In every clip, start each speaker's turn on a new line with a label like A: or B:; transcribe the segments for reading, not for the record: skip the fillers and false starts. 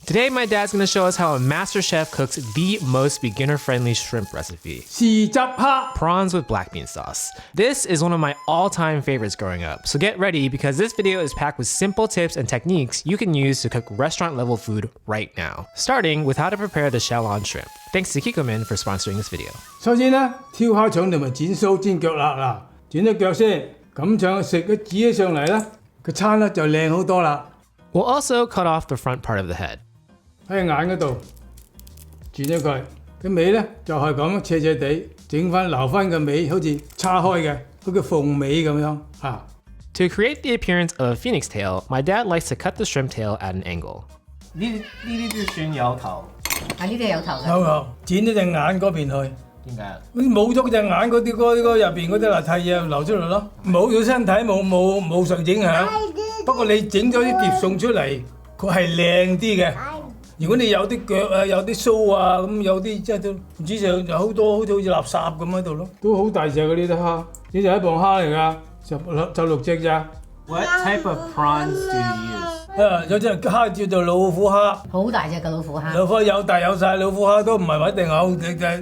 A: Today, my dad's going to show us how a master chef cooks the most beginner-friendly shrimp recipe.
B: 豉汁蝦
A: Prawns with black bean sauce. This is one of my all-time favorites growing up, so get ready because this video is packed with simple tips and techniques you can use to cook restaurant-level food right now. Starting with how to prepare the shell-on shrimp. Thanks to Kikkoman for sponsoring this video.
B: 首先咧，挑蝦腸同埋剪鬚煎腳啦，嗱，剪咗腳先，咁樣食佢煮起上嚟咧，個餐咧就靚好多啦。
A: We'll also cut off the front part of the head.
B: 喺眼嗰度剪咗佢，個尾咧就係咁斜斜地整翻留翻個尾，好似叉開嘅，嗰個鳳尾咁樣啊。
A: To create the appearance of a phoenix tail, my dad likes to cut the shrimp tail at an angle.
C: 呢啲都算有頭，
D: 啊呢啲有頭嘅。
B: 有有，剪咗隻眼嗰邊去。
C: 點解？
B: 冇咗隻眼嗰啲入邊嗰啲邋遢嘢流出嚟咯，冇咗身體冇受影響。不過你整咗啲碟餸出嚟，佢係靚啲嘅。如果你有啲腳啊，有啲鬚啊，咁有啲即係都唔知上有好多好似垃圾咁喺度咯。都好大隻嘅呢啲蝦，呢就一磅蝦嚟㗎，就6隻咋。
C: What type of prawns do you use？
B: 有隻蝦叫做老虎蝦，
D: 好大隻嘅老虎蝦。
B: 老虎有大有細，老虎蝦都唔係一定好，呢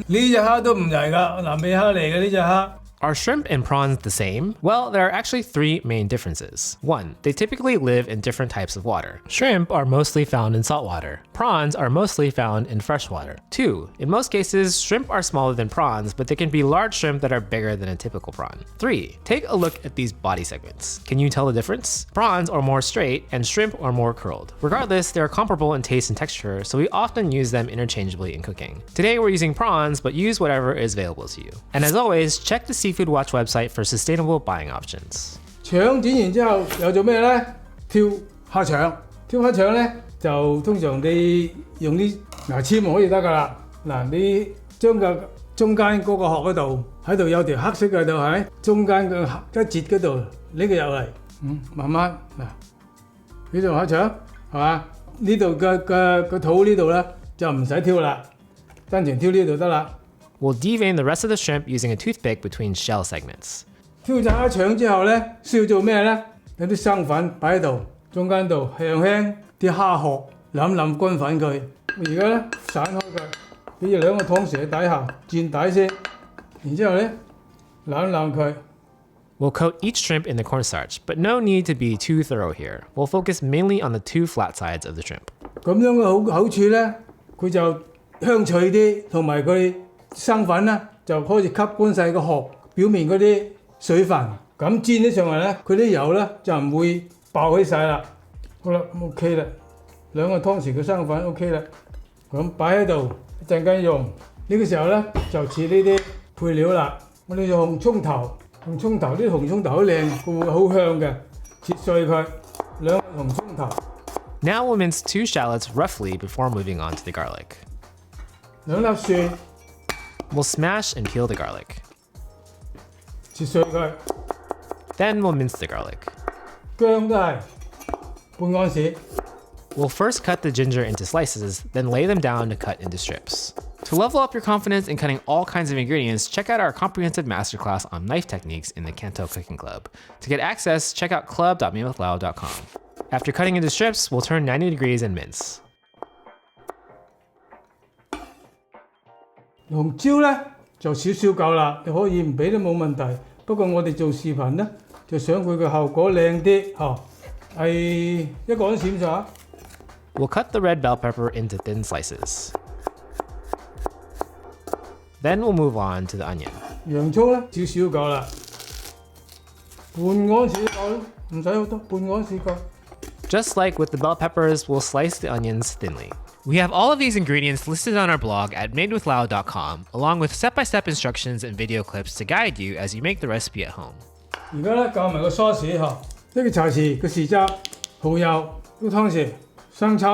B: 隻蝦都唔係㗎，南美蝦嚟嘅呢隻蝦。
A: Are shrimp and prawns the same? Well, there are actually three main differences. One, they typically live in different types of water. Shrimp are mostly found in saltwater. Prawns are mostly found in freshwater. Two, in most cases, shrimp are smaller than prawns, but they can be large shrimp that are bigger than a typical prawn. Three, take a look at these body segments. Can you tell the difference? Prawns are more straight and shrimp are more curled. Regardless, they are comparable in taste and texture, so we often use them interchangeably in cooking. Today we're using prawns, but use whatever is available to you. And as always, check the Seafood Watch website for sustainable buying options.
B: 腸剪完之後又做咩咧？挑蝦腸，挑蝦腸咧就通常你用啲牙籤可以得㗎啦。嗱，你將個中間嗰個殼嗰度喺度有條黑色嘅度喺中間嘅一節嗰度拎佢入嚟，慢慢嗱，呢度蝦腸係嘛？呢度嘅肚呢度咧就唔使挑啦，單純挑呢度得啦。
A: We'll devein the rest of the shrimp using a toothpick between shell segments.
B: 挑咗蝦腸之後咧，需要做咩咧？有啲生粉擺喺度，中間度輕輕啲蝦殼冧乾粉佢。而家咧散開佢，俾住2個湯匙喺底下轉底先，然之後咧冧佢。
A: We'll coat each shrimp in the cornstarch, but no need to be too thorough here. We'll focus mainly on the two flat sides of the shrimp.
B: 咁樣嘅好處咧，佢就香脆啲，同埋佢生粉咧就可以吸乾晒個殼表面嗰啲水分，咁煎起上嚟咧，佢啲油咧就唔會爆起晒啦。好啦 ，OK 啦，2個湯匙嘅生粉 OK 啦，咁擺喺度一陣間用。呢個時候咧就似呢啲配料啦。我哋用紅葱頭，啲紅葱頭好靚，佢會好香嘅，切碎佢2個紅葱頭。
A: Now we'll mince 2 shallots roughly before moving on to the garlic.
B: 2粒蒜。
A: We'll smash and peel the garlic.
B: 切碎佢。
A: Then we'll mince the garlic.
B: 薑都係半安士。
A: We'll first cut the ginger into slices, then lay them down to cut into strips. To level up your confidence in cutting all kinds of ingredients, check out our comprehensive masterclass on knife techniques in the CANTO cooking club. To get access, check out club.mamothlao.com. After cutting into strips, we'll turn 90 degrees and mince.
B: 紅椒咧就少夠啦，你可以唔俾都冇問題。不過我哋做視頻咧，就想佢嘅效果靚啲，係1個安士咁上下。
A: We'll cut the red bell pepper into thin slices. Then we'll move on to the onion.
B: 洋葱咧少夠啦，半安士夠啦，唔使好多，半安士夠。
A: Just like with the bell peppers, we'll slice the onions thinly. We have all of these ingredients listed on our blog at madewithlao.com, along with step-by-step instructions and video clips to guide you as you make the recipe at home.
B: 而家咧教埋個 sauce 呢個茶匙嘅豉汁、蠔油1個湯匙、生抽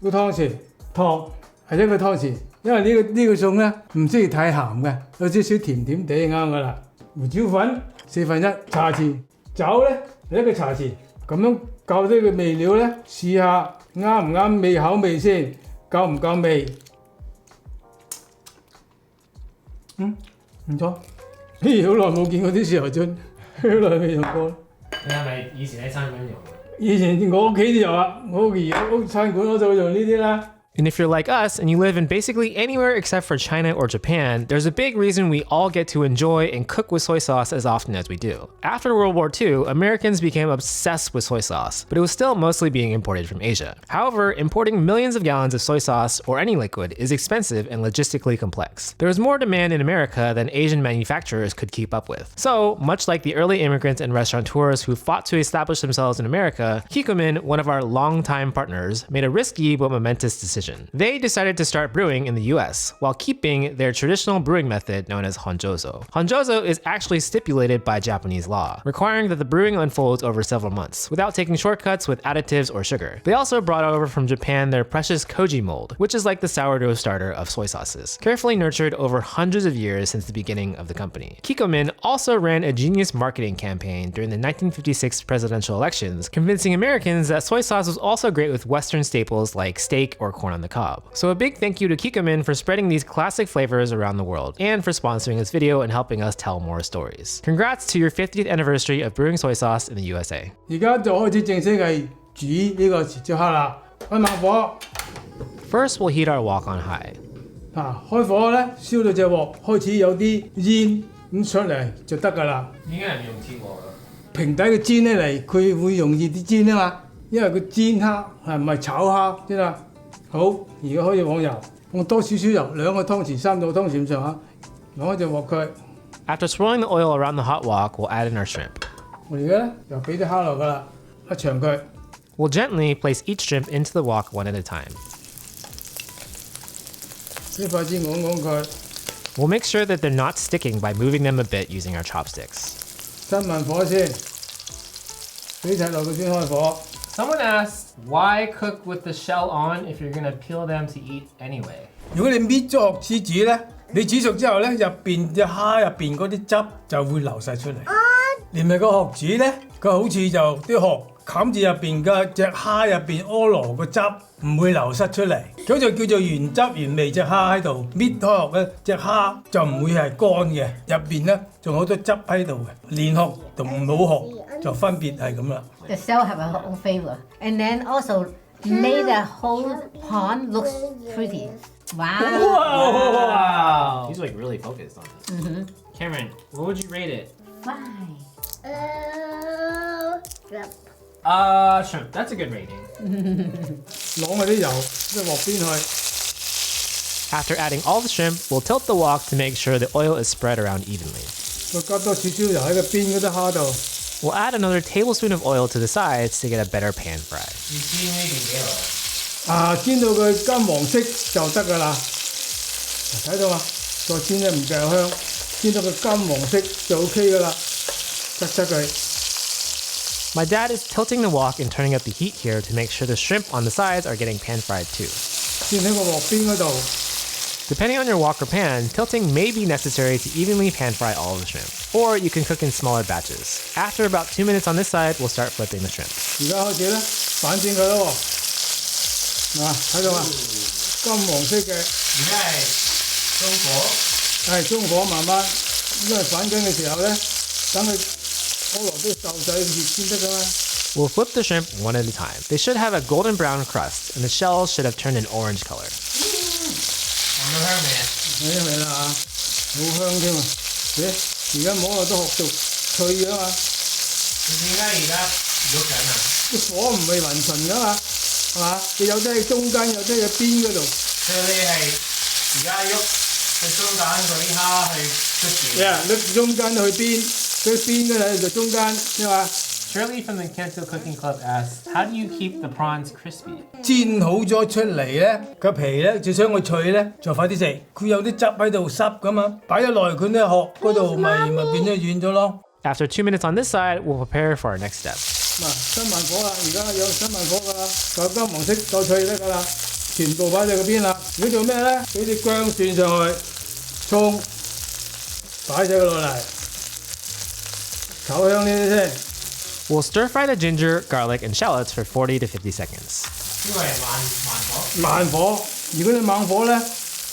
B: 1個湯匙、糖係1個湯匙。因為呢個餸咧唔中意太鹹嘅，有少少甜地啱噶啦。胡椒粉1/4茶匙，酒咧1個茶匙。咁樣教啲嘅味料咧，試下啱唔啱口味先，夠唔夠味？唔錯。好耐冇見過啲豉油樽，好耐未用過。
A: 你係咪以前喺餐館用？
B: 以前我屋企都有啊，我而家屋餐館我就會用呢啲啦。
A: And if you're like us and you live in basically anywhere except for China or Japan, there's a big reason we all get to enjoy and cook with soy sauce as often as we do. After World War II, Americans became obsessed with soy sauce, but it was still mostly being imported from Asia. However, importing millions of gallons of soy sauce or any liquid is expensive and logistically complex. There was more demand in America than Asian manufacturers could keep up with. So, much like the early immigrants and restaurateurs who fought to establish themselves in America, Kikkoman, one of our longtime partners, made a risky but momentous decision. They decided to start brewing in the US while keeping their traditional brewing method known as honjozo. Honjozo is actually stipulated by Japanese law, requiring that the brewing unfolds over several months without taking shortcuts with additives or sugar. They also brought over from Japan their precious koji mold, which is like the sourdough starter of soy sauces, carefully nurtured over hundreds of years since the beginning of the company. Kikkoman also ran a genius marketing campaign during the 1956 presidential elections, convincing Americans that soy sauce was also great with Western staples like steak or corn on the cob. So a big thank you to Kikkoman for spreading these classic flavors around the world and for sponsoring this video and helping us tell more stories. Congrats to your 50th anniversary of brewing soy sauce in the USA.
B: 而家就開始正式係煮呢個豉椒蝦啦，開猛火。
A: First, we'll heat our wok on high.
B: 開火咧，燒到隻鑊開始有啲煙咁出嚟就得㗎啦。
C: 應該係唔用鐵鑊㗎。
B: 平底嘅煎咧嚟，佢會容易啲煎啊嘛，因為佢煎蝦係唔係炒蝦啫嘛。好，而家開始往油，放多少少油，2個湯匙、3個湯匙咁上下，攞開隻鑊佢。
A: After swirling the oil around the hot wok, we'll add in our shrimp.
B: 我哋而家咧又俾啲蝦落㗎啦，一長佢。
A: We'll gently place each shrimp into the wok one at a time.
B: 啲筷子拱佢，
A: We'll make sure that they're not sticking by moving them a bit using our chopsticks.
B: 閂慢火先，俾齊落佢先開火。
C: Someone asked, why cook with the shell on if you're gonna peel them to eat anyway?
B: 如果你搣咗殼子煮咧，你煮熟之後咧，入邊隻蝦入邊嗰啲汁就會流晒出嚟。連埋個殼子咧，佢好似就啲殼冚住入邊嘅隻蝦入邊屙羅個汁唔會流失出嚟，咁就叫做原汁原味隻蝦喺度。搣開殼咧，隻蝦就唔會係乾嘅，入邊咧仲好多汁喺度嘅。連殼同冇殼就分別係咁啦。
D: The shell have a own flavor, and then also made the whole pond looks pretty. Wow.
C: Wow! He's like really focused on this. Cameron, what would you rate it?
D: Why?
C: Shrimp. That's a good rating.
B: 攞嗰啲油即係鑊邊去。
A: After adding all the shrimp, we'll tilt the wok to make sure the oil is spread around evenly.
B: 再加多少少油喺個邊嗰啲蝦度。
A: We'll add another tablespoon of oil to the sides to get a better pan fry.
B: 煎到佢金黃色就得㗎啦。睇到嘛？再煎得唔夠香，煎到佢金黃色就 OK 㗎啦。側佢。
A: My dad is tilting the wok and turning up the heat here to make sure the shrimp on the sides are getting pan fried too.
B: 煎喺個鑊邊嗰度。
A: Depending on your wok or pan, tilting may be necessary to evenly pan fry all of the shrimp, or you can cook in smaller batches. After about 2 minutes on this side, we'll start flipping the shrimp.
B: 而家開始咧，反轉佢咯喎。睇到嘛？金黃色嘅。
C: 而家係中火。
B: 係中火慢慢，因為反緊嘅時候咧，等佢菠蘿都受晒熱先得㗎嘛。
A: We'll flip the shrimp one at a time. They should have a golden brown crust, and the shells should have turned an orange color.
C: 聞到香未啊？
B: 睇未啦嚇，好香添啊！而家摸落都學到脆㗎嘛。
C: 你點解而家喐緊啊？
B: 啲火唔係勻循㗎嘛，係嘛？你有啲喺中間，有啲喺邊嗰度。
C: 所以你係而家喐去中間嗰啲蝦去出邊。
B: 你中間去邊？佢邊嗰度就中間，係嘛？
C: Shirley from the CANTO Cooking Club asks, how do you keep the prawns crispy?
B: 煎好咗出嚟咧，個皮咧就想佢脆咧，就快啲食。佢有啲汁喺度濕噶嘛，擺咗耐佢咧殼嗰度咪變咗軟咗咯。
A: After 2 minutes on this side, we'll prepare for our next step.
B: 嗱，新慢火啦，而家有新慢火㗎啦，夠金黃色夠脆得㗎啦，全部擺喺嗰邊啦。如果做咩咧？俾啲薑蒜上去，葱擺咗佢落嚟，炒香呢啲先。
A: We'll stir fry the ginger, garlic, and shallots for 40 to 50 seconds.
C: 呢個係慢火。
B: 慢火，如果你猛火咧，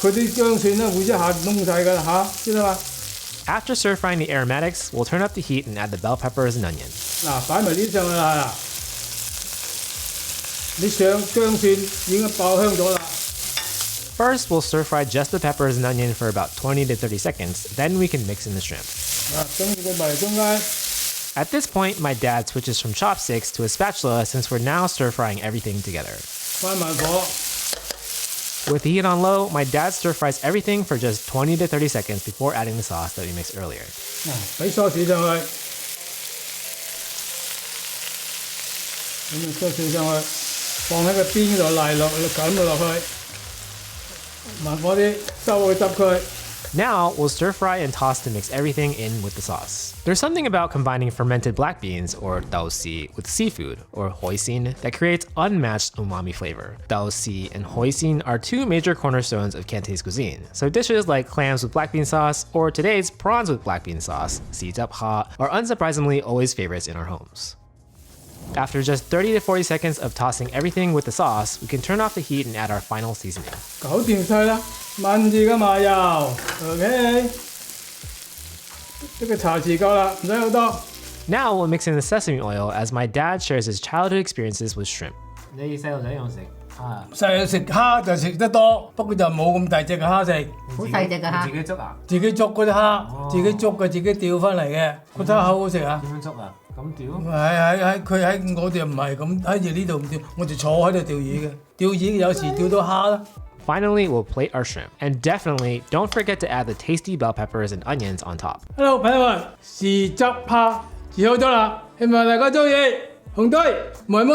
B: 佢啲薑蒜咧會一下燶晒㗎啦嚇，知道嘛？
A: After stir frying the aromatics, we'll turn up the heat and add the bell peppers and onion.
B: 嗱，擺埋呢上去啦。你上薑蒜已經爆香咗啦。
A: First, we'll stir fry just the peppers and onion for about 20 to 30 seconds. Then we can mix in the shrimp.
B: 跟住佢埋中間。
A: At this point, my dad switches from chopsticks to a spatula since we're now stir frying everything together.
B: 關埋火。
A: With the heat on low, my dad stir fries everything for just 20 to 30 seconds before adding the sauce that we mixed earlier.
B: 俾sauce上去。咁sauce上去，放喺個邊度嚟落，攪落去。慢火啲，收去執佢。
A: Now, we'll stir fry and toss to mix everything in with the sauce. There's something about combining fermented black beans, or daosi, with seafood, or hoisin, that creates unmatched umami flavor. Daosi and hoisin are two major cornerstones of Cantonese cuisine, so dishes like clams with black bean sauce, or today's prawns with black bean sauce, sijap ha, are unsurprisingly always favorites in our homes. After just 30 to 40 seconds of tossing everything with the sauce, we can turn off the heat and add our final seasoning.
B: 搞掂晒啦，慢住嘅麻油 ，OK。呢個茶匙夠啦，唔使好多。
A: Now we'll mix in the sesame oil as my dad shares his childhood experiences with shrimp.
C: 你細路仔用食蝦，
B: 細路食蝦就食得多，不過就冇咁大隻嘅蝦食。
D: 好細隻㗎
C: 你自己捉啊？
B: 自己捉嗰啲蝦，自己捉嘅，自己釣翻嚟嘅，覺得好好食啊！
C: 點樣捉啊？咁釣？
B: 佢喺我哋唔係咁喺住呢度唔釣，我哋坐喺度釣魚嘅。釣魚有時釣到蝦啦。
A: Finally, we'll plate our shrimp. And definitely, don't forget to add the tasty bell peppers and onions on top.
B: Hello， 朋友們，豉汁蝦煮好咗啦，希望大家中意。紅隊妹妹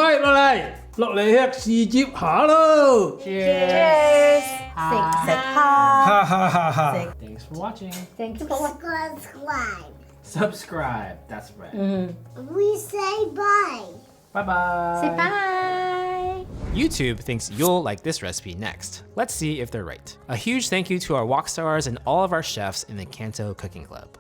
B: 落嚟吃豉汁蝦咯
D: Cheers！食蝦。
B: 哈哈哈哈。
C: Thanks for watching.
D: Thank you for watching.
C: Subscribe. That's right.
E: We say bye.
C: Bye bye.
D: Say bye.
A: YouTube thinks you'll like this recipe next. Let's see if they're right. A huge thank you to our walk stars and all of our chefs in the CANTO Cooking Club.